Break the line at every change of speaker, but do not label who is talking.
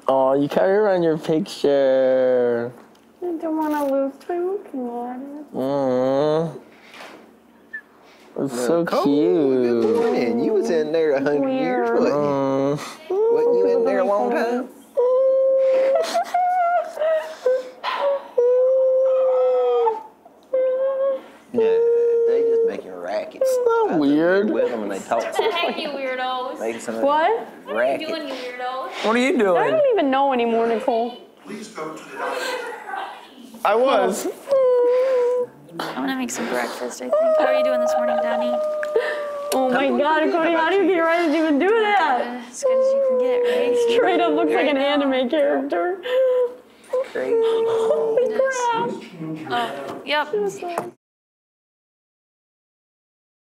Oh, you cut her on your picture.
I don't want to lose my looking at it.
Aww. It's so
Cole,
cute.
Good morning. You was in there 100 years, wasn't you? Wasn't you in there a long time? No, they just making rackets.
It's not weird.
With them and they talk.
What the heck, you weirdos?
Making some
What?
What are you doing, you weirdos?
What are you
I
doing?
don't even know anymore, Nicole.
Please go to the doctor.
I was.
I'm gonna make some breakfast, I think. How are you doing this morning, Danny?
Oh my God, Cody, how do you get right to even do that?
As good as you can get, right?
Straight up looks like an anime character.
crazy.
Holy crap.
Oh, yep.